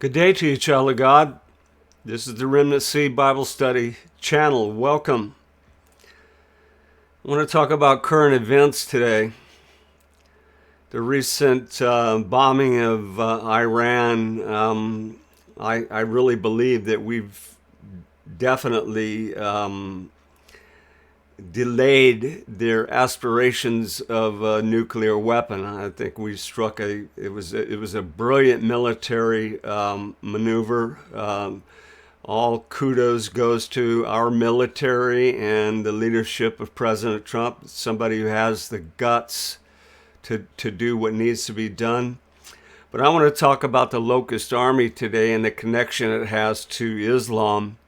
Good day to you, child of God. This is the Remnant Seed Bible Study channel. Welcome. I want to talk about current events today. The recent bombing of Iran. I really believe that we've definitely delayed their aspirations of a nuclear weapon. I think we struck it was a brilliant military maneuver. All kudos goes to our military and the leadership of President Trump, somebody who has the guts to do what needs to be done. But I want to talk about the Locust Army today and the connection it has to Islam,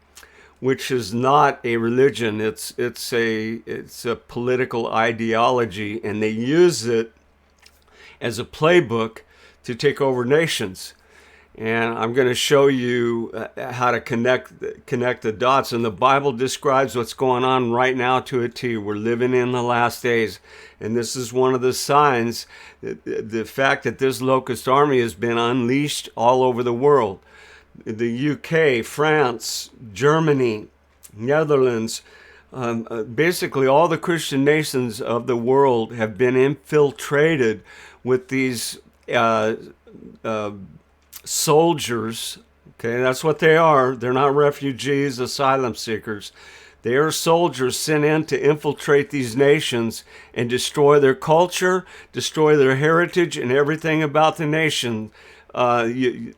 which is not a religion. It's a political ideology, and they use it as a playbook to take over nations. And I'm going to show you how to connect the dots. And the Bible describes what's going on right now to a T. We're living in the last days, and this is one of the signs. The fact that this Locust Army has been unleashed all over the world. The UK, France, Germany, Netherlands, basically all the Christian nations of the world have been infiltrated with these soldiers. Okay, that's what they are. They're not refugees, asylum seekers. They are soldiers sent in to infiltrate these nations and destroy their culture, destroy their heritage, and everything about the nation. They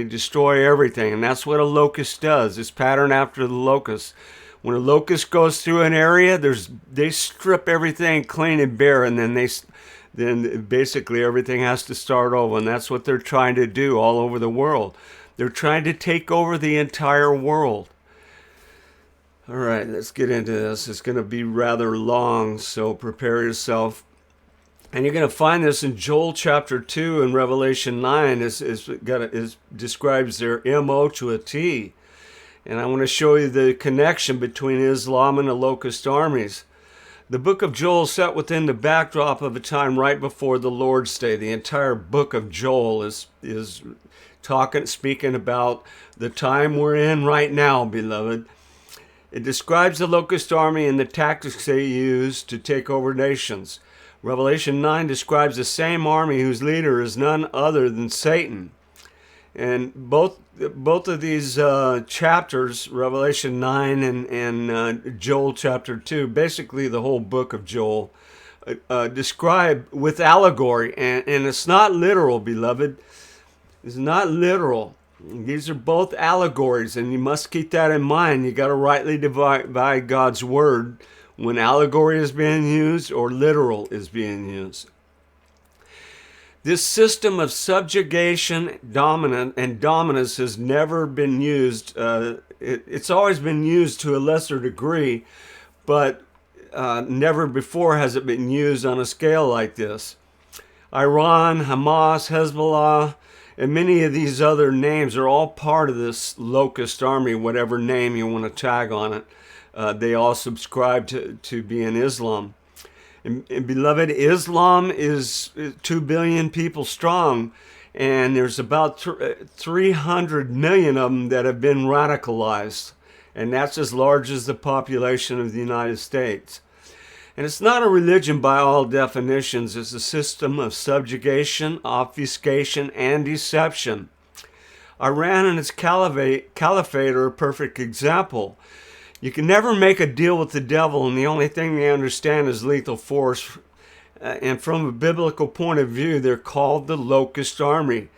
destroy everything, and that's what a locust does. It's patterned after the locust. When a locust goes through an area, they strip everything clean and bare, and then basically everything has to start over, and that's what they're trying to do all over the world. They're trying to take over the entire world. All right, let's get into this. It's going to be rather long, so prepare yourself. And you're going to find this in Joel chapter 2 and Revelation 9. It describes their MO to a T. And I want to show you the connection between Islam and the Locust armies. The book of Joel is set within the backdrop of a time right before the Lord's Day. The entire book of Joel is speaking about the time we're in right now, beloved. It describes the Locust army and the tactics they use to take over nations. Revelation 9 describes the same army whose leader is none other than Satan. And both of these chapters, Revelation 9 and Joel chapter 2, basically the whole book of Joel, describe with allegory. And it's not literal, beloved. It's not literal. These are both allegories, and you must keep that in mind. You got to rightly divide God's word when allegory is being used or literal is being used. This system of subjugation, dominance has never been used. It's always been used to a lesser degree, but never before has it been used on a scale like this. Iran, Hamas, Hezbollah, and many of these other names are all part of this Locust Army, whatever name you want to tag on it. They all subscribe to being Islam. And beloved, Islam is 2 billion people strong, and there's about 300 million of them that have been radicalized, and that's as large as the population of the United States. And it's not a religion by all definitions. It's a system of subjugation, obfuscation, and deception. Iran and its caliphate are a perfect example. You can never make a deal with the devil, and the only thing they understand is lethal force. And from a biblical point of view, they're called the Locust Army.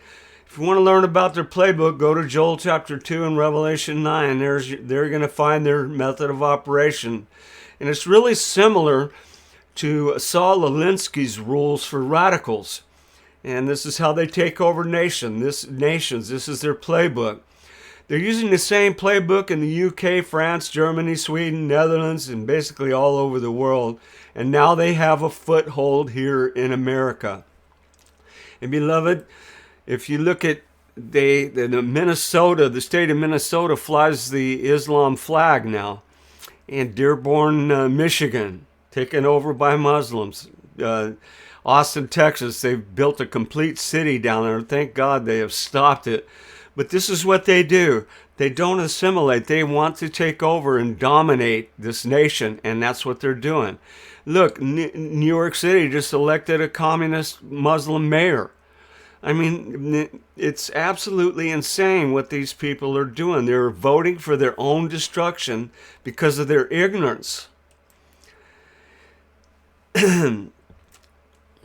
If you want to learn about their playbook, go to Joel chapter 2 and Revelation 9. They're going to find their method of operation. And it's really similar to Saul Alinsky's rules for radicals. And this is how they take over nations. This is their playbook. They're using the same playbook in the UK, France, Germany, Sweden, Netherlands, and basically all over the world. And now they have a foothold here in America. And beloved, if you look at the state of Minnesota flies the Islam flag now. And Dearborn, Michigan, taken over by Muslims. Austin, Texas, they've built a complete city down there. Thank God they have stopped it. But this is what they do. They don't assimilate. They want to take over and dominate this nation, and that's what they're doing. Look, New York City just elected a communist Muslim mayor. I mean, it's absolutely insane what these people are doing. They're voting for their own destruction because of their ignorance.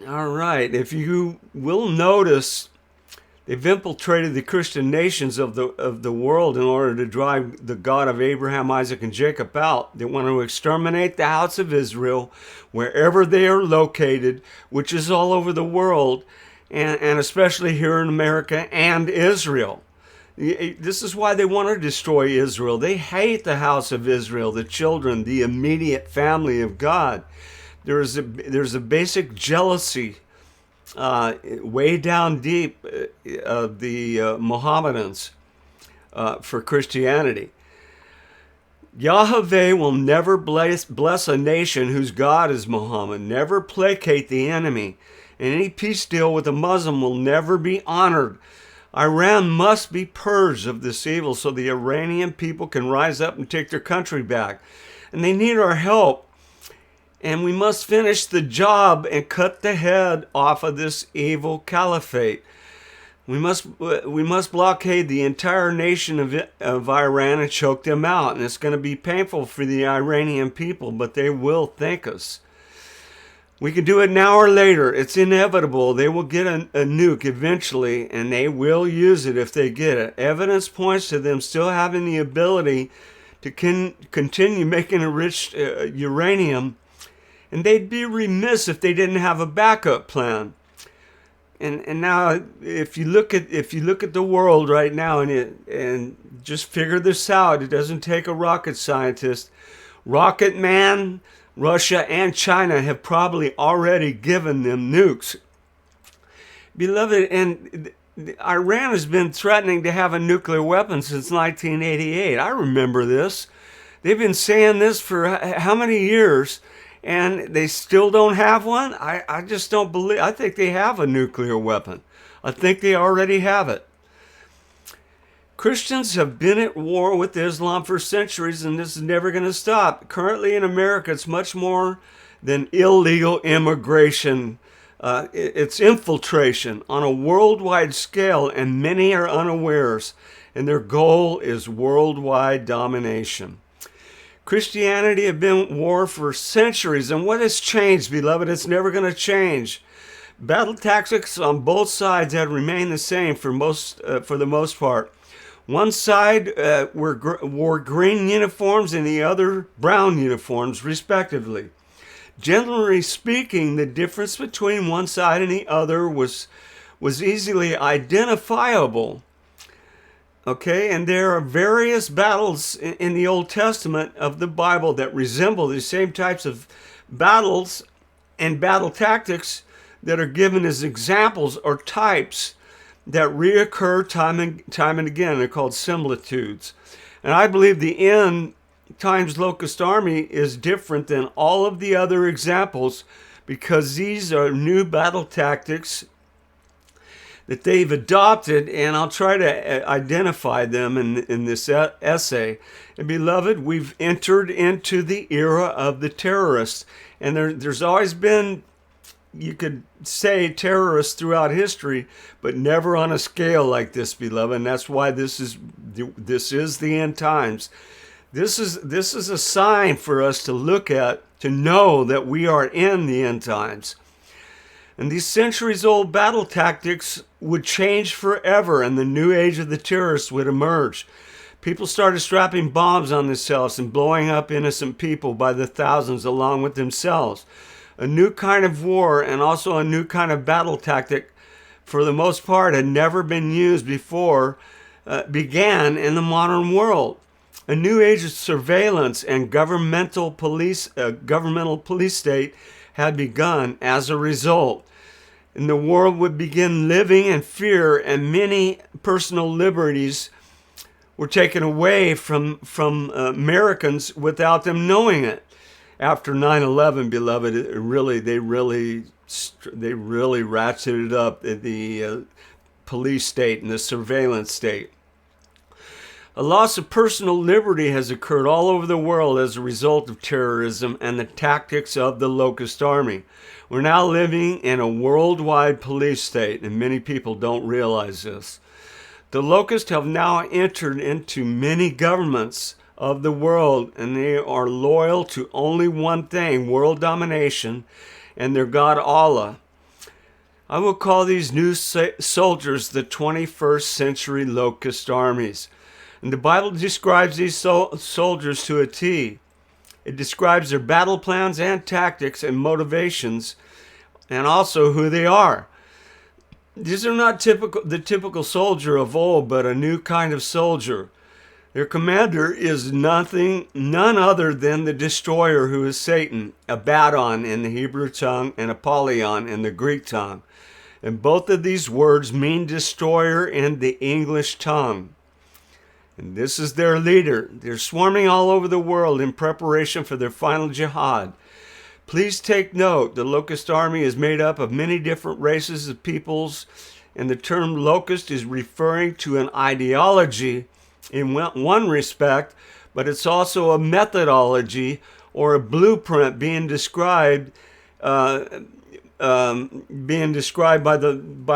All right, if you will notice, they've infiltrated the Christian nations of the world in order to drive the God of Abraham, Isaac, and Jacob out. They want to exterminate the house of Israel wherever they are located, which is all over the world, and especially here in America and Israel. This is why they want to destroy Israel. They hate the house of Israel, the children, the immediate family of God. There's a basic jealousy way down deep of the Mohammedans for Christianity. Yahweh will never bless a nation whose God is Muhammad, never placate the enemy, and any peace deal with a Muslim will never be honored. Iran must be purged of this evil so the Iranian people can rise up and take their country back. And they need our help. And we must finish the job and cut the head off of this evil caliphate. We must blockade the entire nation of Iran and choke them out. And it's going to be painful for the Iranian people, but they will thank us. We can do it now or later. It's inevitable. They will get a nuke eventually, and they will use it if they get it. Evidence points to them still having the ability to continue making enriched uranium. And they'd be remiss if they didn't have a backup plan. And now, if you look at the world right now and just figure this out, it doesn't take a rocket scientist. Rocket Man, Russia, and China have probably already given them nukes. Beloved, and Iran has been threatening to have a nuclear weapon since 1988. I remember this. They've been saying this for how many years? And they still don't have one? I just don't believe. I think they have a nuclear weapon. I think they already have it. Christians have been at war with Islam for centuries, and this is never going to stop. Currently in America, it's much more than illegal immigration. It's infiltration on a worldwide scale, and many are unawares. And their goal is worldwide domination. Christianity has been at war for centuries, and what has changed, beloved? It's never going to change. Battle tactics on both sides have remained the same for the most part. One side wore green uniforms and the other brown uniforms, respectively. Generally speaking, the difference between one side and the other was easily identifiable. Okay, and there are various battles in the Old Testament of the Bible that resemble the same types of battles and battle tactics that are given as examples or types that reoccur time and again. They're called similitudes. And I believe the end times Locust Army is different than all of the other examples because these are new battle tactics that they've adopted, and I'll try to identify them in this essay. And beloved, we've entered into the era of the terrorists. And there's always been, you could say, terrorists throughout history, but never on a scale like this, beloved. And that's why this is the end times. This is a sign for us to look at, to know that we are in the end times. And these centuries-old battle tactics would change forever, and the new age of the terrorists would emerge. People started strapping bombs on themselves and blowing up innocent people by the thousands along with themselves. A new kind of war and also a new kind of battle tactic, for the most part, had never been used before, began in the modern world. A new age of surveillance and governmental police state had begun as a result. And the world would begin living in fear, and many personal liberties were taken away from Americans without them knowing it. After 9/11, beloved, they really ratcheted up the police state and the surveillance state. A loss of personal liberty has occurred all over the world as a result of terrorism and the tactics of the Locust Army. We're now living in a worldwide police state, and many people don't realize this. The locusts have now entered into many governments of the world, and they are loyal to only one thing, world domination, and their god Allah. I will call these new soldiers the 21st century locust armies. And the Bible describes these soldiers to a T. It describes their battle plans and tactics and motivations, and also who they are. These are not the typical soldier of old, but a new kind of soldier. Their commander is none other than the destroyer, who is Satan, Abaddon in the Hebrew tongue and Apollyon in the Greek tongue. And both of these words mean destroyer in the English tongue. And this is their leader. They're swarming all over the world in preparation for their final jihad. Please take note, the Locust Army is made up of many different races of peoples, and the term locust is referring to an ideology in one respect, but it's also a methodology or a blueprint being described by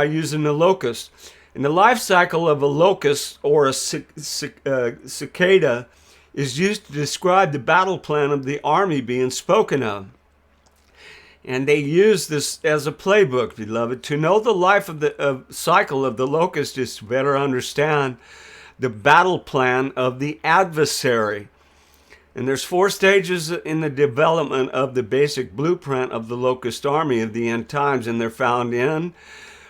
using the locust. And the life cycle of a locust or a cicada is used to describe the battle plan of the army being spoken of. And they use this as a playbook, beloved. To know the life of the cycle of the locust is to better understand the battle plan of the adversary. And there's 4 stages in the development of the basic blueprint of the locust army of the end times, and they're found in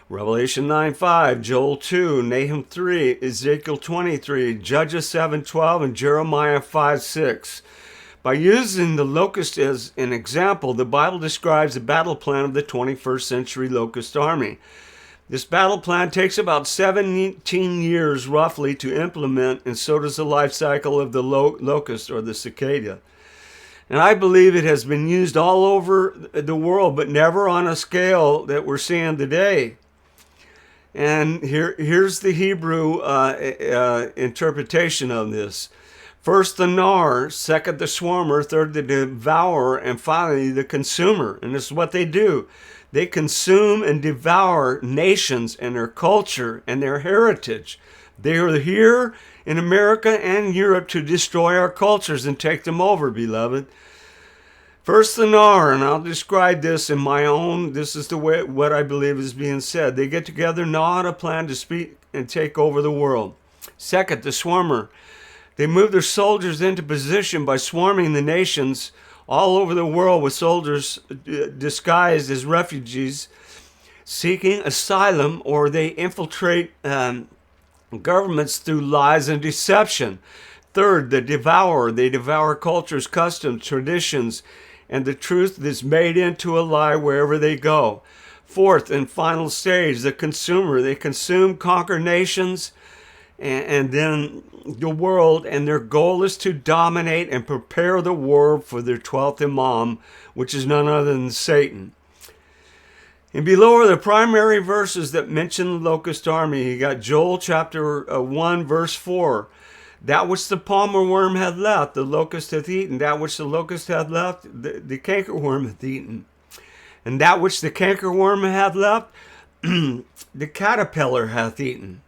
Revelation 9:5, Joel 2, Nahum 3, Ezekiel 23, Judges 7:12, and Jeremiah 5:6. By using the locust as an example, the Bible describes the battle plan of the 21st century locust army. This battle plan takes about 17 years roughly to implement, and so does the life cycle of the locust or the cicada. And I believe it has been used all over the world, but never on a scale that we're seeing today. And here's the Hebrew interpretation of this. First the gnar, second the swarmer, third the devourer, and finally the consumer. And this is what they do. They consume and devour nations and their culture and their heritage. They are here in America and Europe to destroy our cultures and take them over, beloved. First the gnar, and I'll describe this in my own, this is the way what I believe is being said. They get together, gnaw out a plan to speak and take over the world. Second, the swarmer. They move their soldiers into position by swarming the nations all over the world with soldiers disguised as refugees seeking asylum, or they infiltrate governments through lies and deception. Third, the devourer. They devour cultures, customs, traditions, and the truth is made into a lie wherever they go. Fourth and final stage, the consumer. They consume, conquer nations, and then the world, and their goal is to dominate and prepare the world for their 12th Imam, which is none other than Satan. And below are the primary verses that mention the locust army. You got Joel chapter 1, verse 4. That which the palmer worm hath left, the locust hath eaten. That which the locust hath left, the cankerworm hath eaten. And that which the cankerworm hath left, the caterpillar hath eaten.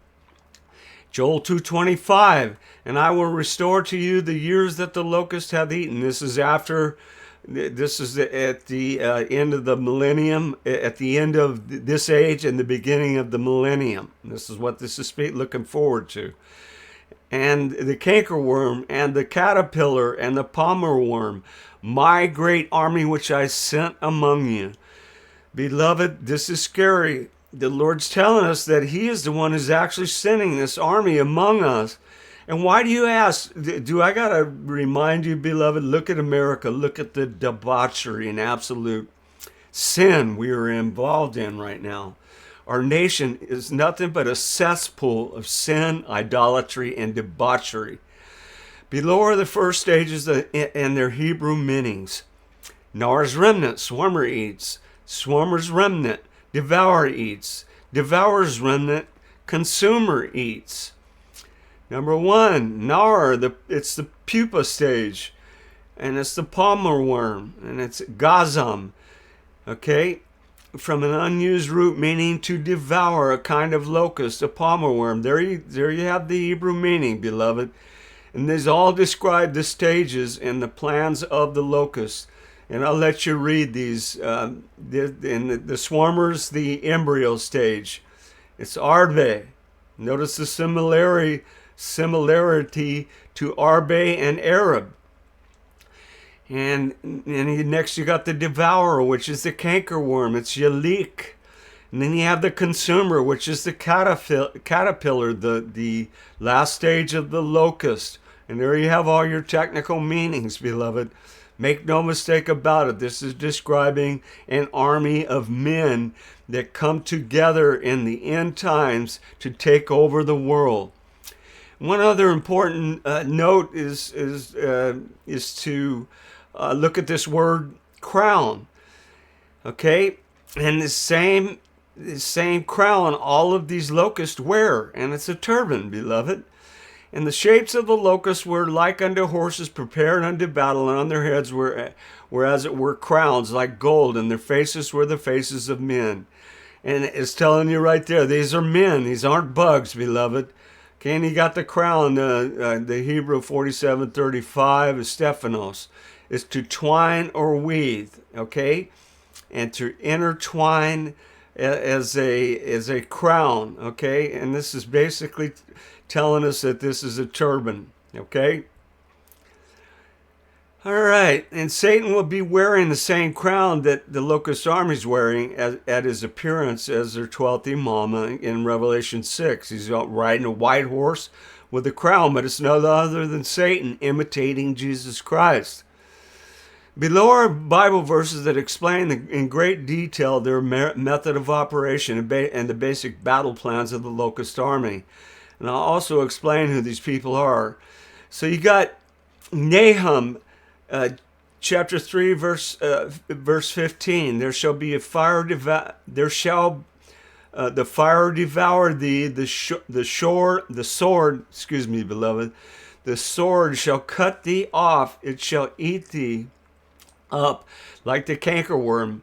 Joel 2:25, and I will restore to you the years that the locust hath eaten. This is at the end of the millennium, at the end of this age and the beginning of the millennium. This is what this is looking forward to. And the cankerworm and the caterpillar and the palmer worm, my great army which I sent among you. Beloved, this is scary. The Lord's telling us that He is the one who's actually sending this army among us. And why do you ask? Do I got to remind you, beloved? Look at America. Look at the debauchery and absolute sin we are involved in right now. Our nation is nothing but a cesspool of sin, idolatry, and debauchery. Below are the first stages and their Hebrew meanings. Nar's remnant, swarmer eats. Swarmer's remnant, devourer eats. Devourer's remnant, consumer eats. Number one, nar, it's the pupa stage, and it's the palmer worm, and it's gazam, okay? From an unused root meaning to devour, a kind of locust, a palmer worm. There you have the Hebrew meaning, beloved. And these all describe the stages and the plans of the locust. And I'll let you read these. In the swarmers, the embryo stage. It's arbe. Notice the similarity to arbe and Arab. And next you got the devourer, which is the cankerworm. It's yalik. And then you have the consumer, which is the caterpillar, the last stage of the locust. And there you have all your technical meanings, beloved. Make no mistake about it. This is describing an army of men that come together in the end times to take over the world. One other important note is to look at this word crown. Okay, and the same crown all of these locusts wear, and it's a turban, beloved. And the shapes of the locusts were like unto horses prepared unto battle, and on their heads were as it were crowns like gold, and their faces were the faces of men. And it's telling you right there, these are men. These aren't bugs, beloved. Okay, and you got the crown, the Hebrew 47:35 is Stephanos. Is to twine or weave, okay? And to intertwine as a crown, okay? And this is basically telling us that this is a turban, okay? All right, and Satan will be wearing the same crown that the Locust Army is wearing at his appearance as their 12th Imam in Revelation 6. He's riding a white horse with a crown, but it's none other than Satan imitating Jesus Christ. Below are Bible verses that explain in great detail their method of operation and the basic battle plans of the Locust Army. And I'll also explain who these people are. So you got Nahum, chapter 3, verse 15. There shall be a fire the fire devour thee. The sword, excuse me, beloved. The sword shall cut thee off. It shall eat thee up like the cankerworm.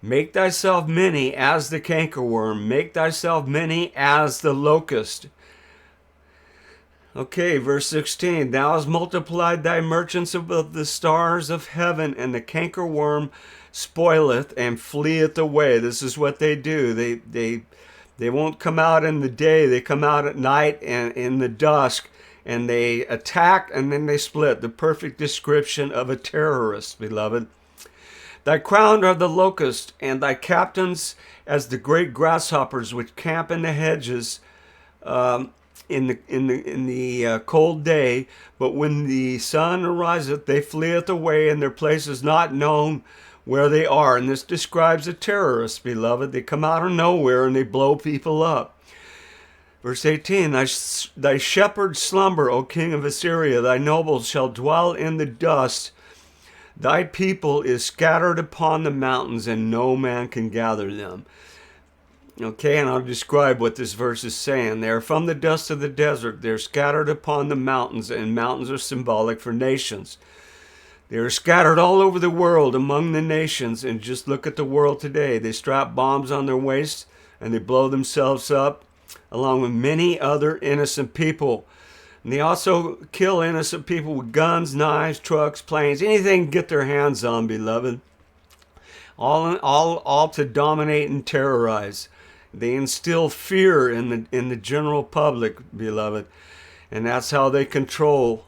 Make thyself many as the cankerworm. Make thyself many as the locust. Okay, verse 16. Thou hast multiplied thy merchants above the stars of heaven, and the cankerworm spoileth and fleeth away. This is what they do. They won't come out in the day. They come out at night and in the dusk, and they attack and then they split. The perfect description of a terrorist, beloved. Thy crown are the locusts, and thy captains as the great grasshoppers which camp in the hedges in the cold day. But when the sun ariseth, they fleeth away, and their place is not known where they are. And this describes a terrorist, beloved. They come out of nowhere and they blow people up. Verse 18, thy shepherds slumber, O king of Assyria. Thy nobles shall dwell in the dust. Thy people is scattered upon the mountains, and no man can gather them. Okay, and I'll describe what this verse is saying. They are from the dust of the desert. They're scattered upon the mountains, and mountains are symbolic for nations. They are scattered all over the world among the nations, and just look at the world today. They strap bombs on their waists, and they blow themselves up, along with many other innocent people. And they also kill innocent people with guns, knives, trucks, planes, anything to get their hands on, beloved. All to dominate and terrorize. They instill fear in the general public, beloved. And that's how they control.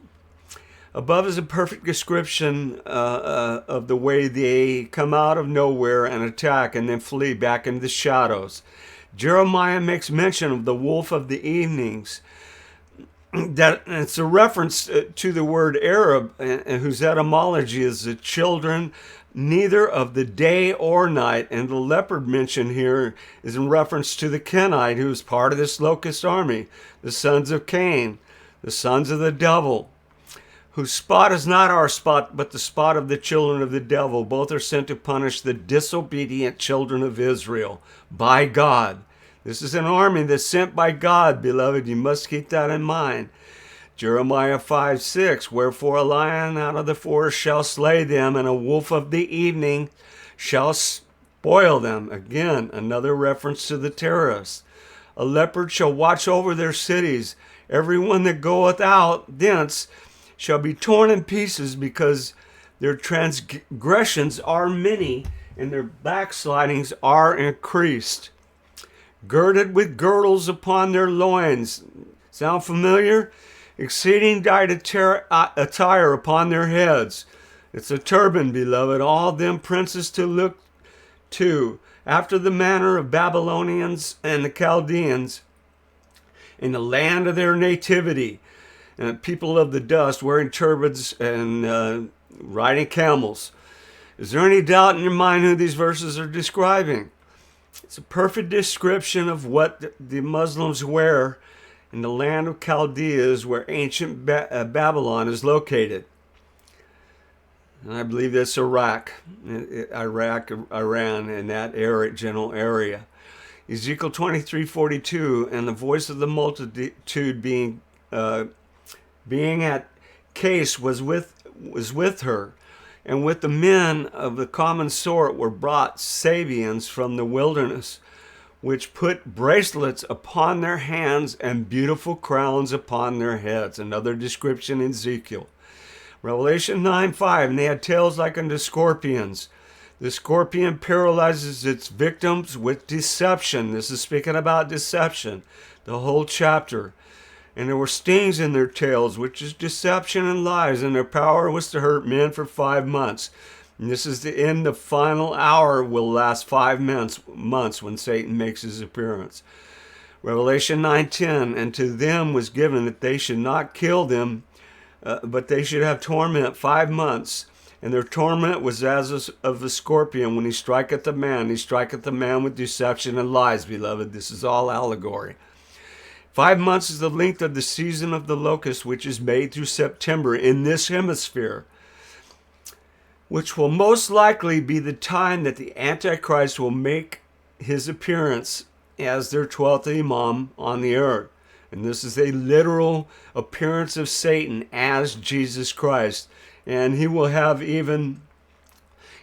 Above is a perfect description of the way they come out of nowhere and attack and then flee back into the shadows. Jeremiah makes mention of the wolf of the evenings. That it's a reference to the word Arab, whose etymology is the children neither of the day or night. And the leopard mentioned here is in reference to the Kenite, who is part of this Locust Army, the sons of Cain, the sons of the devil, whose spot is not our spot, but the spot of the children of the devil. Both are sent to punish the disobedient children of Israel by God. This is an army that's sent by God, beloved. You must keep that in mind. Jeremiah 5:6, wherefore a lion out of the forest shall slay them, and a wolf of the evening shall spoil them. Again, another reference to the terrorists. A leopard shall watch over their cities. Everyone that goeth out thence shall be torn in pieces, because their transgressions are many, and their backslidings are increased. Girded with girdles upon their loins. Sound familiar? Exceeding dight attire upon their heads. It's a turban, beloved. All them princes to look to, after the manner of Babylonians and the Chaldeans, in the land of their nativity. People of the dust, wearing turbans and riding camels. Is there any doubt in your mind who these verses are describing? It's a perfect description of what the Muslims wear in the land of Chaldeas, where ancient Babylon is located. And I believe that's Iraq, Iran, and that area, general area. Ezekiel 23:42, and the voice of the multitude being at case was with her, and with the men of the common sort were brought Sabians from the wilderness, which put bracelets upon their hands and beautiful crowns upon their heads. Another description in Ezekiel. Revelation 9:5, and they had tails like unto scorpions. The scorpion paralyzes its victims with deception. This is speaking about deception, the whole chapter. And there were stings in their tails, which is deception and lies, and their power was to hurt men for 5 months. And this is the end. The final hour will last 5 months when Satan makes his appearance. Revelation 9:10, and to them was given that they should not kill them, but they should have torment 5 months. And their torment was as of the scorpion when he striketh a man. He striketh a man with deception and lies, beloved. This is all allegory. 5 months is the length of the season of the locust, which is May through September in this hemisphere, which will most likely be the time that the Antichrist will make his appearance as their 12th Imam on the earth. And this is a literal appearance of Satan as Jesus Christ. And he will have even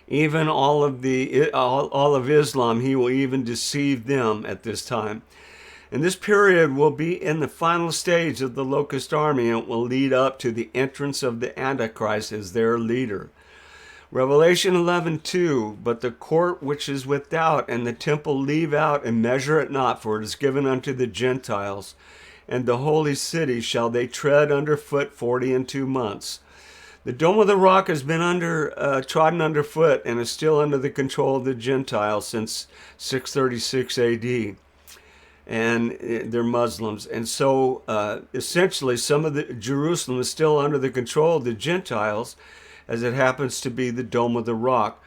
all of Islam, he will even deceive them at this time. And this period will be in the final stage of the Locust Army, and it will lead up to the entrance of the Antichrist as their leader. Revelation 11:2, but the court which is without and the temple leave out and measure it not, for it is given unto the Gentiles, and the holy city shall they tread under foot 42 months. The Dome of the Rock has been trodden underfoot and is still under the control of the Gentiles since 636 AD. And they're Muslims. And so essentially some of the Jerusalem is still under the control of the Gentiles, as it happens to be the Dome of the Rock.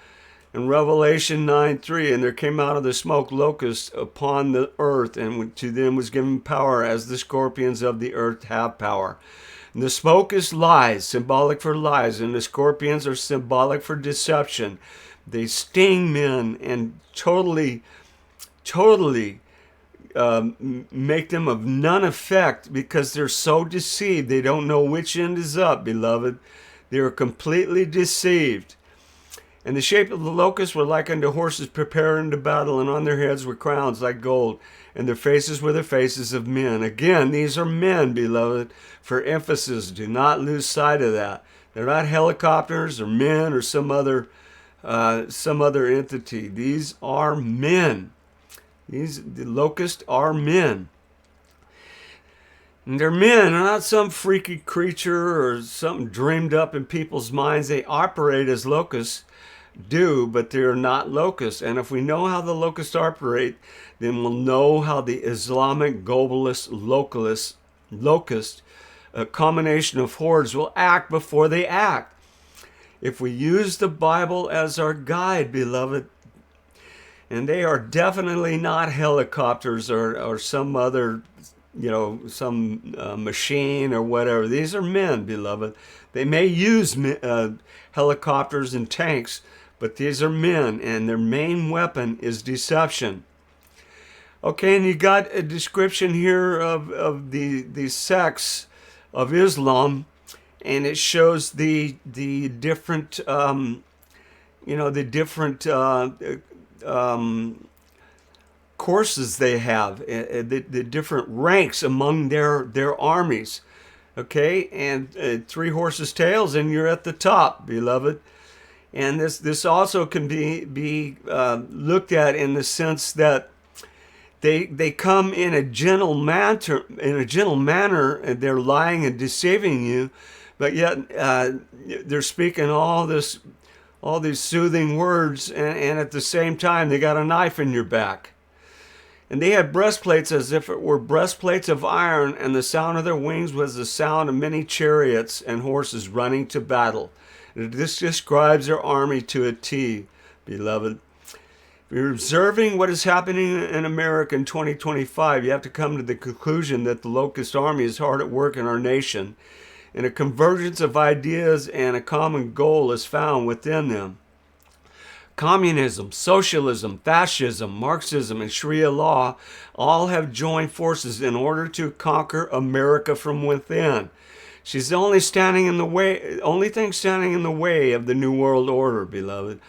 In Revelation 9:3, and there came out of the smoke locusts upon the earth, and to them was given power as the scorpions of the earth have power. And the smoke is lies, symbolic for lies, and the scorpions are symbolic for deception. They sting men and totally make them of none effect, because they're so deceived. They don't know which end is up, beloved. They are completely deceived. And the shape of the locusts were like unto horses prepared unto battle, and on their heads were crowns like gold, and their faces were the faces of men. Again, these are men, beloved, for emphasis. Do not lose sight of that. They're not helicopters or men or some other entity. These are men. The locusts are men. And they're men. They're not some freaky creature or something dreamed up in people's minds. They operate as locusts do, but they're not locusts. And if we know how the locusts operate, then we'll know how the Islamic globalist locust, a combination of hordes, will act before they act. If we use the Bible as our guide, beloved, and they are definitely not helicopters or some other, some machine or whatever. These are men, beloved. They may use helicopters and tanks, but these are men, and their main weapon is deception. Okay, and you got a description here of the sects of Islam, and it shows the different the different courses they have, the different ranks among their armies. Okay, and 3 horses' tails, and you're at the top, beloved. And this also can be looked at in the sense that they come in a gentle manner, and they're lying and deceiving you, but yet they're speaking all these soothing words, and at the same time they got a knife in your back. And they had breastplates as if it were breastplates of iron, and the sound of their wings was the sound of many chariots and horses running to battle. This describes their army to a T, beloved. If you're observing what is happening in America in 2025, you have to come to the conclusion that the Locust Army is hard at work in our nation, and a convergence of ideas and a common goal is found within them. Communism, socialism, fascism, Marxism, and Sharia law all have joined forces in order to conquer America from within. She's the only thing standing in the way of the New World Order, beloved.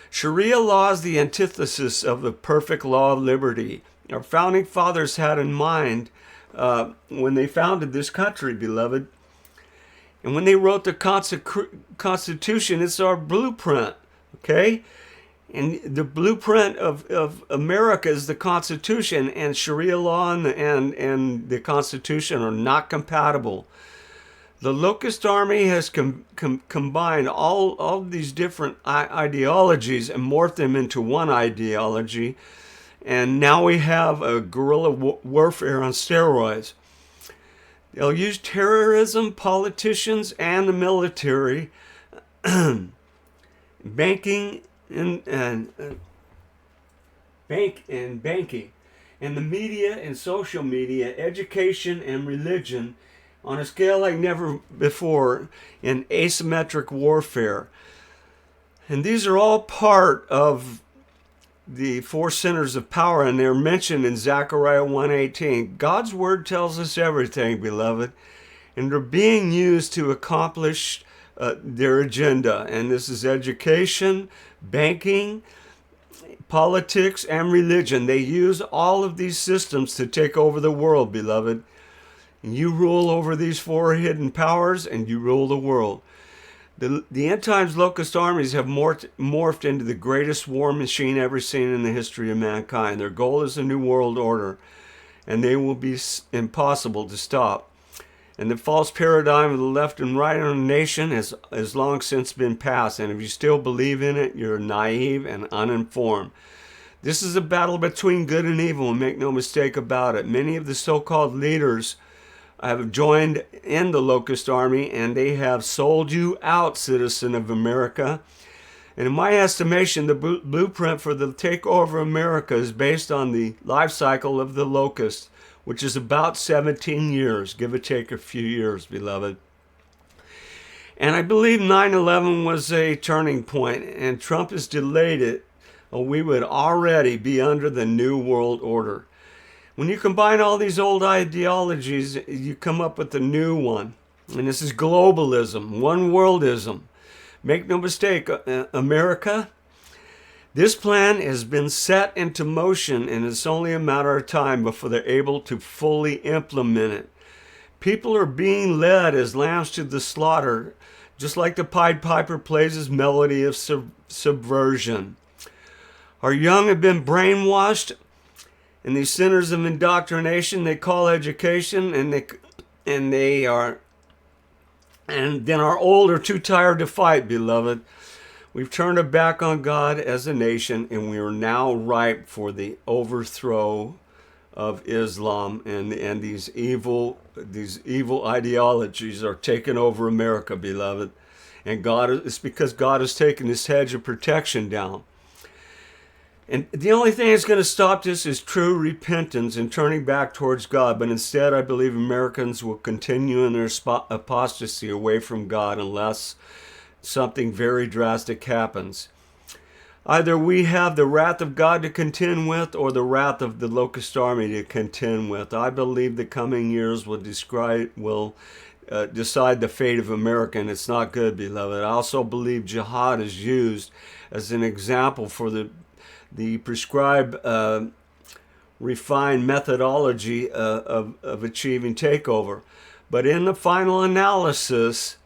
Sharia law is the antithesis of the perfect law of liberty. Our founding fathers had in mind when they founded this country, beloved. And when they wrote the Constitution, it's our blueprint, okay? And the blueprint of America is the Constitution, and Sharia law and the Constitution are not compatible. The Locust Army has combined all these different ideologies and morphed them into one ideology, and now we have a guerrilla warfare on steroids. They'll use terrorism, politicians, and the military, banking, and banking, and the media and social media, education and religion, on a scale like never before in asymmetric warfare. And these are all part of the 4 centers of power, and they're mentioned in Zechariah 1:18. God's word tells us everything, beloved, and they're being used to accomplish their agenda. And this is education, banking, politics, and religion. They use all of these systems to take over the world, beloved. And you rule over these 4 hidden powers, and you rule the world. The end times Locust Armies have morphed into the greatest war machine ever seen in the history of mankind. Their goal is a new world order, and they will be impossible to stop. And the false paradigm of the left and right in our nation has long since been passed. And if you still believe in it, you're naive and uninformed. This is a battle between good and evil, and make no mistake about it. Many of the so-called leaders have joined in the Locust Army, and they have sold you out, citizen of America. And in my estimation, the blueprint for the takeover of America is based on the life cycle of the locust, which is about 17 years, give or take a few years, beloved. And I believe 9/11 was a turning point, and Trump has delayed it, or we would already be under the New World Order. When you combine all these old ideologies, you come up with a new one. And this is globalism, one worldism. Make no mistake, America, this plan has been set into motion, and it's only a matter of time before they're able to fully implement it. People are being led as lambs to the slaughter, just like the Pied Piper plays his melody of subversion. Our young have been brainwashed, and these centers of indoctrination they call education, and then our old are too tired to fight, beloved. We've turned our back on God as a nation, and we are now ripe for the overthrow of Islam, and these evil ideologies are taking over America, beloved. And it's because God has taken this hedge of protection down. And the only thing that's going to stop this is true repentance and turning back towards God. But instead, I believe Americans will continue in their apostasy away from God unless something very drastic happens. Either we have the wrath of God to contend with, or the wrath of the Locust Army to contend with. I believe the coming years will decide the fate of America, and it's not good, beloved. I also believe jihad is used as an example for the prescribed refined methodology of achieving takeover. But in the final analysis,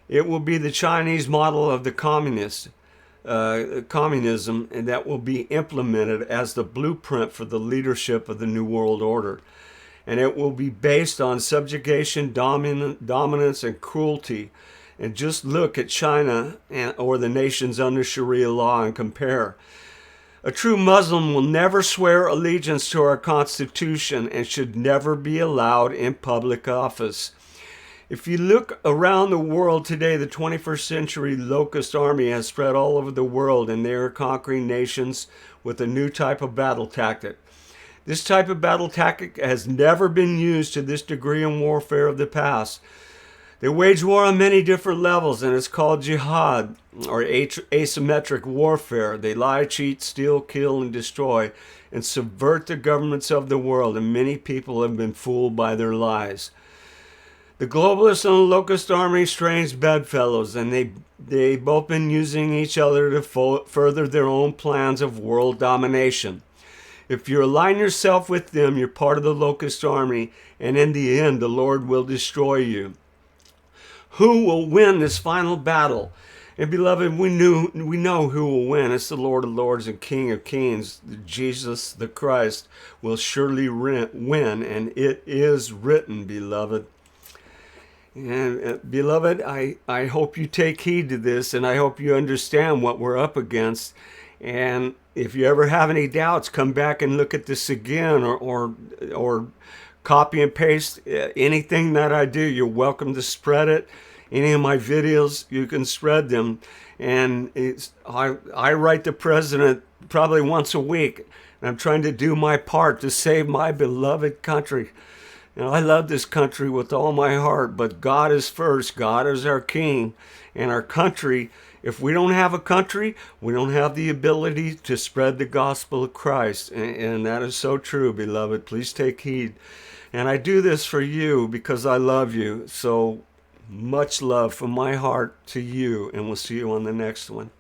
it will be the Chinese model of the communism, and that will be implemented as the blueprint for the leadership of the New World Order. And it will be based on subjugation, dominance, and cruelty. And just look at China or the nations under Sharia law and compare. A true Muslim will never swear allegiance to our Constitution and should never be allowed in public office. If you look around the world today, the 21st century Locust Army has spread all over the world, and they are conquering nations with a new type of battle tactic. This type of battle tactic has never been used to this degree in warfare of the past. They wage war on many different levels, and it's called jihad, or asymmetric warfare. They lie, cheat, steal, kill, and destroy, and subvert the governments of the world, and many people have been fooled by their lies. The globalists and the Locust Army strange bedfellows, and they've both been using each other to further their own plans of world domination. If you align yourself with them, you're part of the Locust Army, and in the end, the Lord will destroy you. Who will win this final battle? And beloved, we know who will win. It's the Lord of Lords and King of Kings. Jesus the Christ will surely win, and it is written, beloved. And beloved, I hope you take heed to this, and I hope you understand what we're up against. And if you ever have any doubts, come back and look at this again, or copy and paste anything that I do. You're welcome to spread it. Any of my videos, you can spread them. And I write the president probably once a week, and I'm trying to do my part to save my beloved country. And I love this country with all my heart, but God is first. God is our king, and our country. If we don't have a country, we don't have the ability to spread the gospel of Christ. And that is so true, beloved. Please take heed. And I do this for you because I love you. So much love from my heart to you, and we'll see you on the next one.